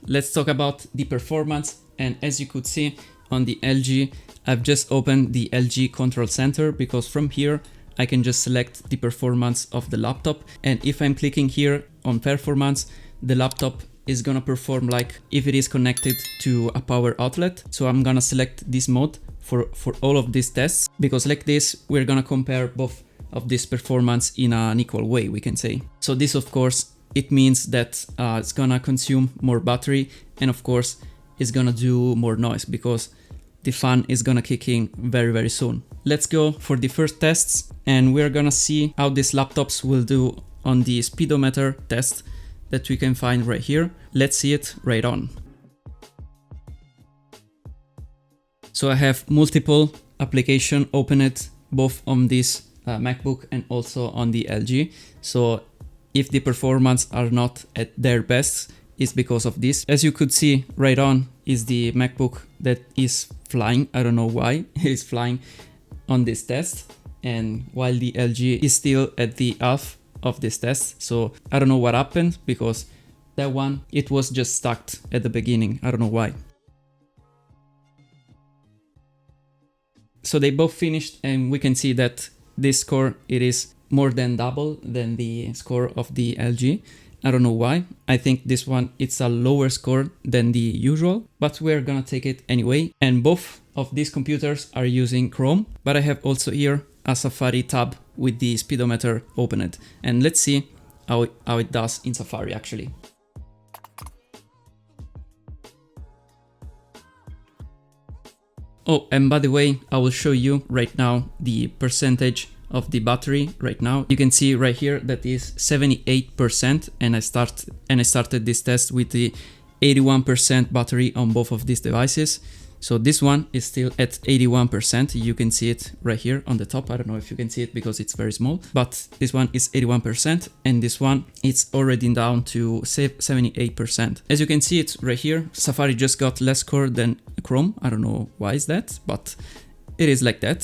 Let's talk about the performance, and as you could see on the LG, I've just opened the LG Control Center because from here I can just select the performance of the laptop, and if I'm clicking here on performance, the laptop is gonna perform like if it is connected to a power outlet. So I'm gonna select this mode for all of these tests, because like this we're gonna compare both of this performance in an equal way, we can say. So this, of course, it means that it's gonna consume more battery, and of course it's gonna do more noise because the fan is gonna kick in very soon. Let's go for the first tests, and we're gonna see how these laptops will do on the speedometer test that we can find right here. Let's see it right on. So I have multiple applications opened both on this MacBook and also on the LG. So if the performance are not at their best, it's because of this. As you could see right on is the MacBook that is flying. I don't know why it is flying on this test, and while the LG is still at the half of this test. So I don't know what happened, because that one, it was just stuck at the beginning. I don't know why. So they both finished, and we can see that this score, it is more than double than the score of the LG. I don't know why. I think this one, it's a lower score than the usual, but we're gonna take it anyway. And both of these computers are using Chrome, but I have also here a Safari tab with the speedometer opened. And let's see how it does in Safari actually. Oh, and by the way, I will show you right now the percentage of the battery right now. You can see right here that is 78%, and I started this test with the 81% battery on both of these devices. So this one is still at 81%. You can see it right here on the top. I don't know if you can see it because it's very small, but this one is 81%, and this one it's already down to 78%. As you can see it right here, Safari just got less score than Chrome. I don't know why is that, but it is like that.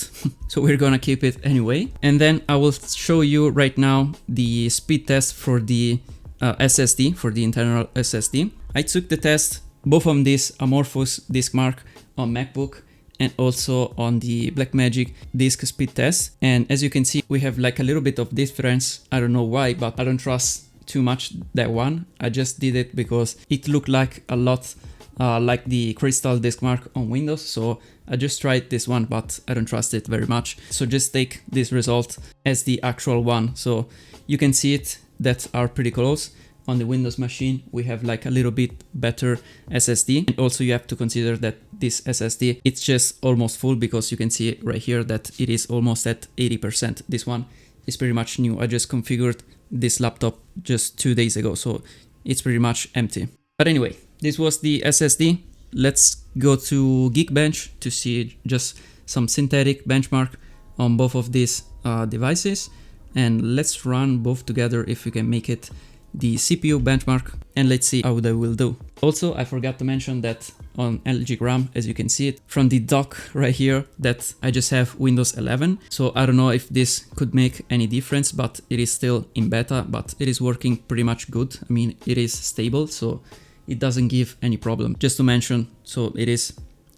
So we're gonna keep it anyway. And then I will show you right now the speed test for the SSD, for the internal SSD. I took the test both on this Amorphous Disk Mark on MacBook and also on the Blackmagic disk speed test. And as you can see, we have like a little bit of difference. I don't know why, but I don't trust too much that one. I just did it because it looked like a lot like the Crystal Disk Mark on Windows. So I just tried this one, but I don't trust it very much. So just take this result as the actual one. So you can see it that are pretty close. On the Windows machine, we have like a little bit better SSD. And also you have to consider that this SSD, it's just almost full, because you can see right here that it is almost at 80%. This one is pretty much new. I just configured this laptop just 2 days ago, so it's pretty much empty. But anyway, this was the SSD. Let's go to Geekbench to see just some synthetic benchmark on both of these devices. And let's run both together if we can make it the CPU benchmark, and let's see how they will do. Also, I forgot to mention that on LG RAM, as you can see it from the dock right here, that I just have Windows 11. So I don't know if this could make any difference, but it is still in beta, but it is working pretty much good. I mean, it is stable, so it doesn't give any problem. Just to mention, so it is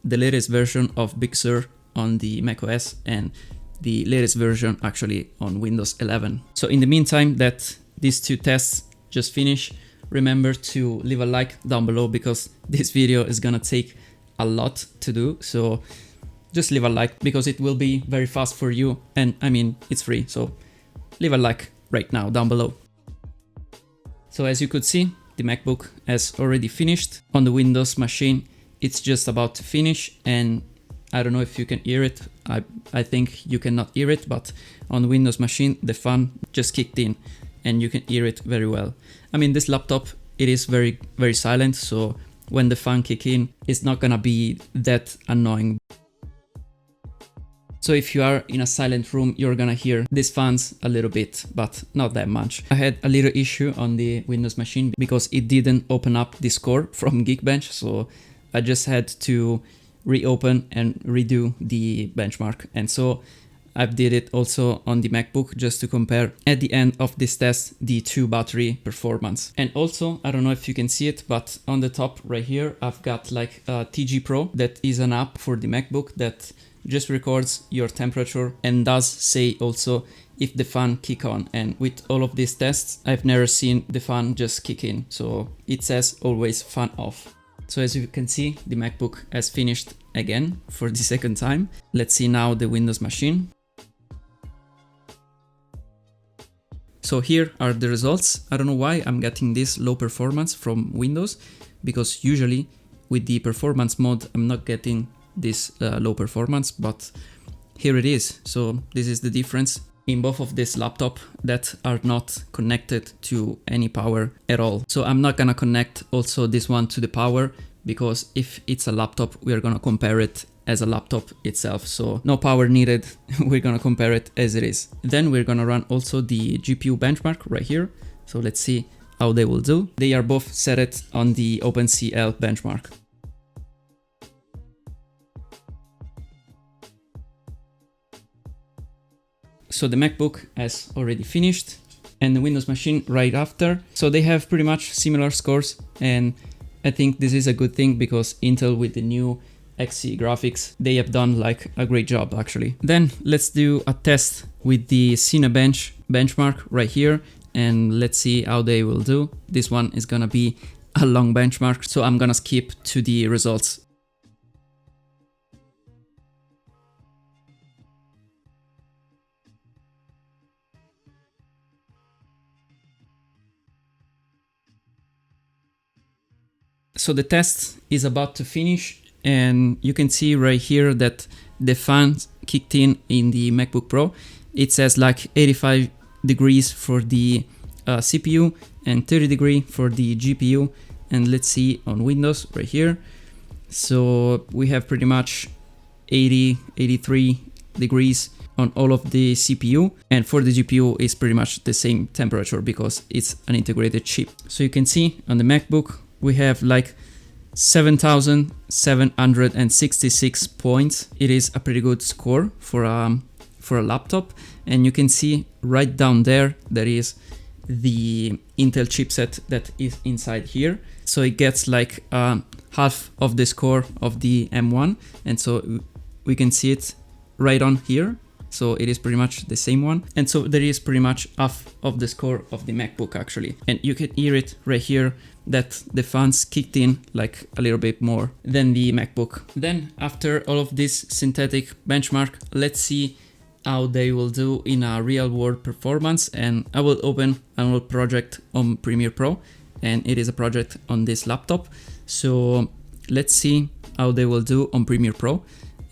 the latest version of Big Sur on the macOS and the latest version actually on Windows 11. So in the meantime that these two tests just finish, remember to leave a like down below, because this video is gonna take a lot to do. So just leave a like, because it will be very fast for you, and I mean, it's free, so leave a like right now down below. So as you could see, the MacBook has already finished. On the Windows machine, it's just about to finish, and I don't know if you can hear it. I think you cannot hear it, but on the Windows machine, the fan just kicked in, and you can hear it very well. I mean, this laptop, it is very silent, so when the fan kick in, it's not gonna be that annoying. So if you are in a silent room, you're gonna hear these fans a little bit, but not that much. I had a little issue on the Windows machine because it didn't open up the score from Geekbench, so I just had to reopen and redo the benchmark. And so I've did it also on the MacBook just to compare at the end of this test the two battery performance. And also, I don't know if you can see it, but on the top right here, I've got like a TG Pro. That is an app for the MacBook that just records your temperature and does say also if the fan kick on. And with all of these tests, I've never seen the fan just kick in. So it says always fan off. So as you can see, the MacBook has finished again for the second time. Let's see now the Windows machine. So here are the results. I don't know why I'm getting this low performance from Windows, because usually with the performance mode, I'm not getting this low performance, but here it is. So this is the difference in both of this laptop that are not connected to any power at all. So I'm not gonna connect also this one to the power, because if it's a laptop, we're gonna compare it as a laptop itself. So no power needed, we're gonna compare it as it is. Then we're gonna run also the GPU benchmark right here. So let's see how they will do. They are both set on the OpenCL benchmark. So the MacBook has already finished and the Windows machine right after. So they have pretty much similar scores, and I think this is a good thing because Intel with the new Xe graphics, they have done like a great job actually. Then let's do a test with the Cinebench benchmark right here and let's see how they will do. This one is gonna be a long benchmark, so I'm gonna skip to the results. So the test is about to finish and you can see right here that the fan kicked in the MacBook Pro. It says like 85 degrees for the CPU and 30 degrees for the GPU. And let's see on Windows right here. So we have pretty much 80, 83 degrees on all of the CPU, and for the GPU is pretty much the same temperature because it's an integrated chip. So you can see on the MacBook we have like 7,766 points. It is a pretty good score for a laptop, and you can see right down there is the Intel chipset that is inside here. So it gets like half of the score of the M1, and so we can see it right on here. So it is pretty much the same one. And so there is pretty much half of the score of the MacBook actually. And you can hear it right here that the fans kicked in like a little bit more than the MacBook. Then after all of this synthetic benchmark, let's see how they will do in a real world performance. And I will open an old project on Premiere Pro, and it is a project on this laptop. So let's see how they will do on Premiere Pro.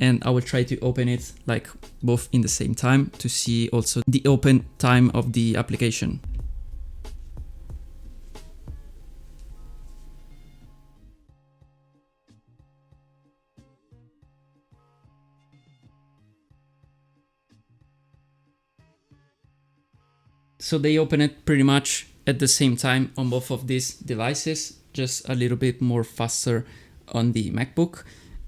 And I will try to open it like both in the same time to see also the open time of the application. So they open it pretty much at the same time on both of these devices, just a little bit more faster on the MacBook.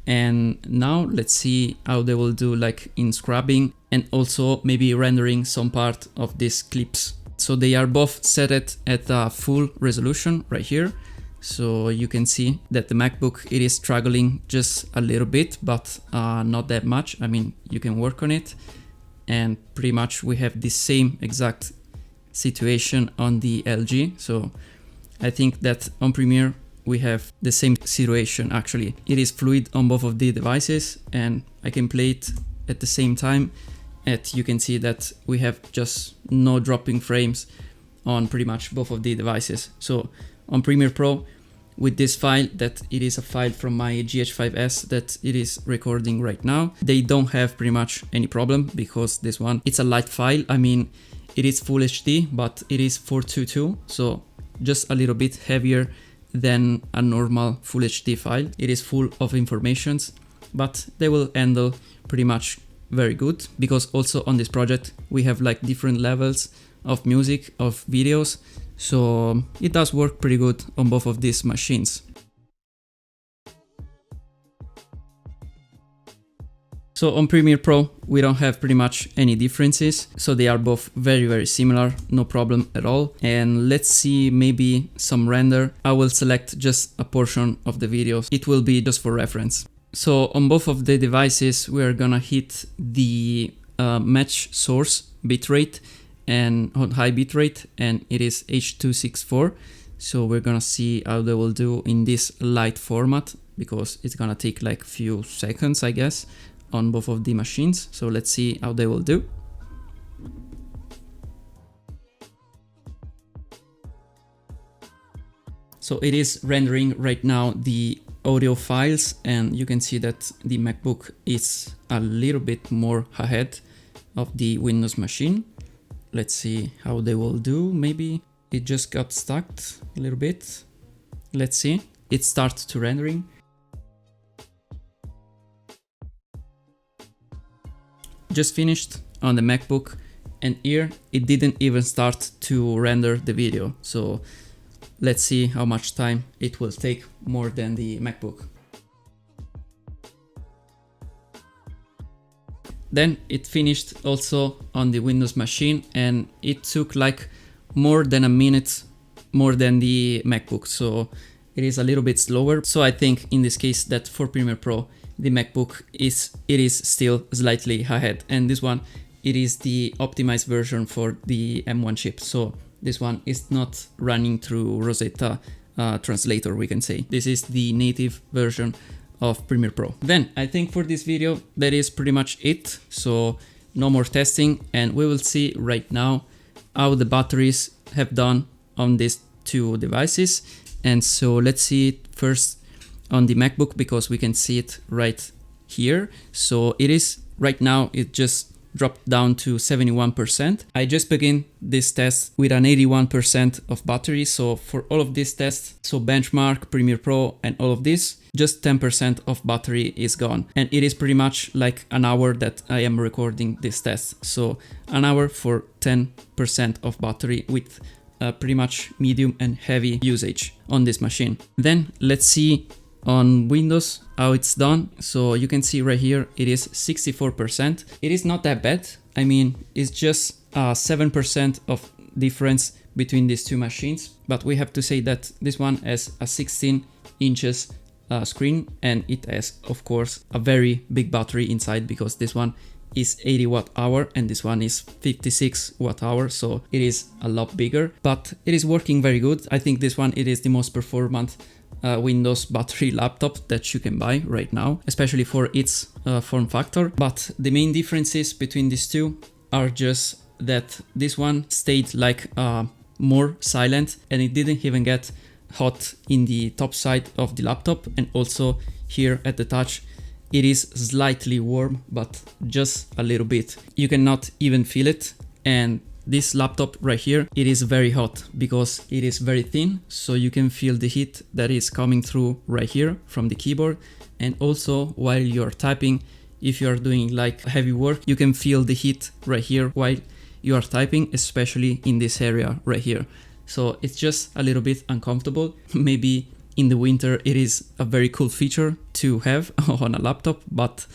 And now let's see how they will do like in scrubbing and also maybe rendering some part of these clips. So they are both set at a full resolution right here. So you can see that the MacBook, it is struggling just a little bit, but not that much. I mean, you can work on it. And pretty much we have the same exact situation on the LG. So I think that on Premiere, we have the same situation actually. It is fluid on both of the devices and I can play it at the same time. And you can see that we have just no dropping frames on pretty much both of the devices. So on Premiere Pro, with this file, that it is a file from my GH5S that it is recording right now, they don't have pretty much any problem because this one, it's a light file. I mean, it is full HD, but it is 422, so just a little bit heavier than a normal full HD file. It is full of informations, but they will handle pretty much very good because also on this project we have like different levels of music, of videos, so it does work pretty good on both of these machines. So on Premiere Pro, we don't have pretty much any differences. So they are both very, very similar, no problem at all. And let's see maybe some render. I will select just a portion of the video. It will be just for reference. So on both of the devices, we are gonna hit the match source bitrate and on high bitrate, and it is H.264. So we're gonna see how they will do in this light format, because it's gonna take like few seconds, I guess, on both of the machines. So let's see how they will do. So it is rendering right now the audio files, and you can see that the MacBook is a little bit more ahead of the Windows machine. Let's see how they will do. Maybe it just got stuck a little bit. Let's see. It starts to rendering. Just finished on the MacBook, and here it didn't even start to render the video. So let's see how much time it will take more than the MacBook. Then it finished also on the Windows machine, and it took like more than a minute more than the MacBook. So it is a little bit slower. So I think in this case that for Premiere Pro, the MacBook is still slightly ahead, and this one, it is the optimized version for the M1 chip. So this one is not running through Rosetta translator, we can say. This is the native version of Premiere Pro. Then I think for this video, that is pretty much it. So no more testing, and we will see right now how the batteries have done on these two devices. And so let's see it first on the MacBook, because we can see it right here. So it is right now, it just dropped down to 71%. I just began this test with an 81% of battery. So for all of these tests, so benchmark, Premiere Pro and all of this, just 10% of battery is gone. And it is pretty much like an hour that I am recording this test. So an hour for 10% of battery with pretty much medium and heavy usage on this machine. Then let's see on Windows how it's done. So you can see right here, it is 64%. It is not that bad. I mean, it's just 7% of difference between these two machines, but we have to say that this one has a 16 inches screen, and it has of course a very big battery inside, because this one is 80 watt-hour and this one is 56 watt-hour, so it is a lot bigger, but it is working very good. I think this one, it is the most performant Windows battery laptop that you can buy right now, especially for its form factor. But the main differences between these two are just that this one stayed like more silent, and it didn't even get hot in the top side of the laptop, and also here at the touch it is slightly warm, but just a little bit. You cannot even feel it. And this laptop right here, it is very hot because it is very thin, so you can feel the heat that is coming through right here from the keyboard. And also while you're typing, if you are doing like heavy work, you can feel the heat right here while you are typing, especially in this area right here. So it's just a little bit uncomfortable. Maybe in the winter it is a very cool feature to have on a laptop, but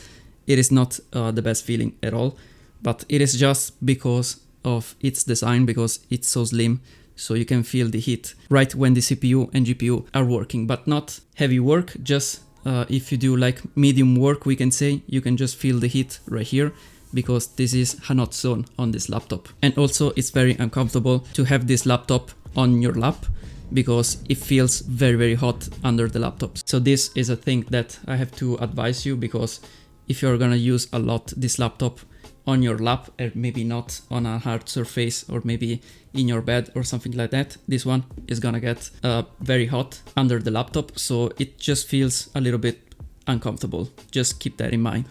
it is not the best feeling at all. But it is just because of its design, because it's so slim, so you can feel the heat right when the CPU and GPU are working, but not heavy work. Just if you do like medium work, we can say, you can just feel the heat right here, because this is a hot zone on this laptop. And also it's very uncomfortable to have this laptop on your lap, because it feels very, very hot under the laptop. So this is a thing that I have to advise you, because if you're gonna use a lot this laptop on your lap, and maybe not on a hard surface, or maybe in your bed or something like that, this one is gonna get very hot under the laptop, so it just feels a little bit uncomfortable. Just keep that in mind.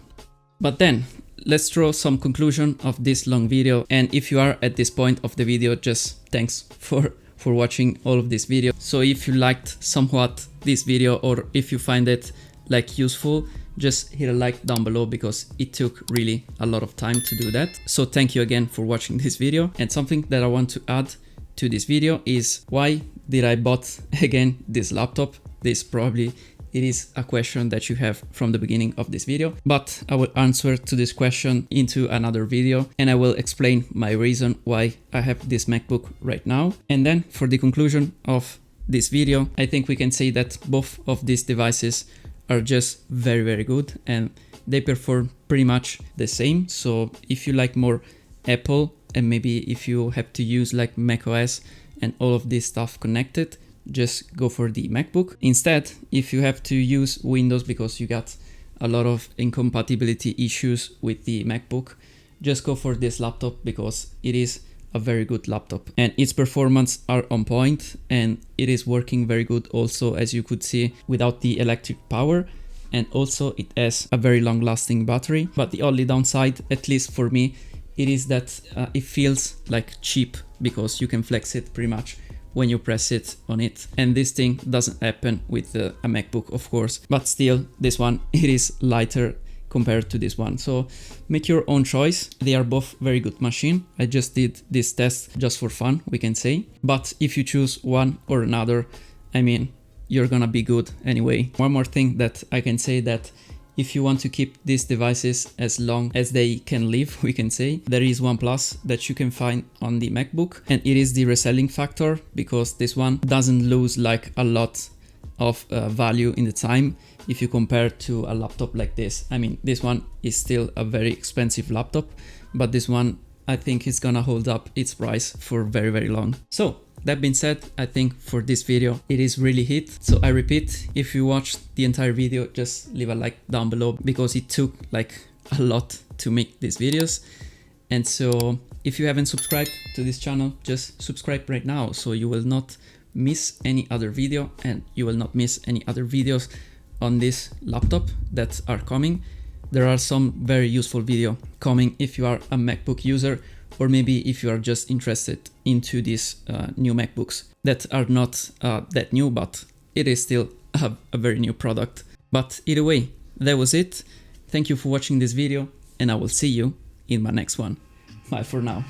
But then let's draw some conclusion of this long video. And if you are at this point of the video, just thanks for watching all of this video. So if you liked somewhat this video, or if you find it like useful, just hit a like down below, because it took really a lot of time to do that. So thank you again for watching this video. And something that I want to add to this video is, why did I bought again this laptop? This probably it is a question that you have from the beginning of this video, but I will answer to this question into another video, and I will explain my reason why I have this MacBook right now. And then for the conclusion of this video, I think we can say that both of these devices are just very, very good, and they perform pretty much the same. So if you like more Apple, and maybe if you have to use like macOS and all of this stuff connected, just go for the MacBook. Instead, if you have to use Windows because you got a lot of incompatibility issues with the MacBook, just go for this laptop because it is a very good laptop and its performance are on point, and it is working very good also, as you could see, without the electric power. And also it has a very long lasting battery, but the only downside, at least for me, it is that it feels like cheap because you can flex it pretty much when you press it on it. And this thing doesn't happen with a MacBook, of course, but still this one, it is lighter compared to this one. So make your own choice. They are both very good machine. I just did this test just for fun, we can say. But if you choose one or another, I mean, you're gonna be good anyway. One more thing that I can say, that if you want to keep these devices as long as they can live, we can say, there is one plus that you can find on the MacBook, and it is the reselling factor, because this one doesn't lose like a lot of value in the time if you compare to a laptop like this. I mean, this one is still a very expensive laptop, but this one, I think, is gonna hold up its price for very, very long. So that being said, I think for this video, it is really hit. So I repeat, if you watched the entire video, just leave a like down below, because it took like a lot to make these videos. And so if you haven't subscribed to this channel, just subscribe right now, so you will not miss any other video, and you will not miss any other videos on this laptop that are coming. There are some very useful video coming if you are a MacBook user, or maybe if you are just interested into these new MacBooks that are not that new, but it is still a very new product. But either way, that was it. Thank you for watching this video, and I will see you in my next one. Bye for now.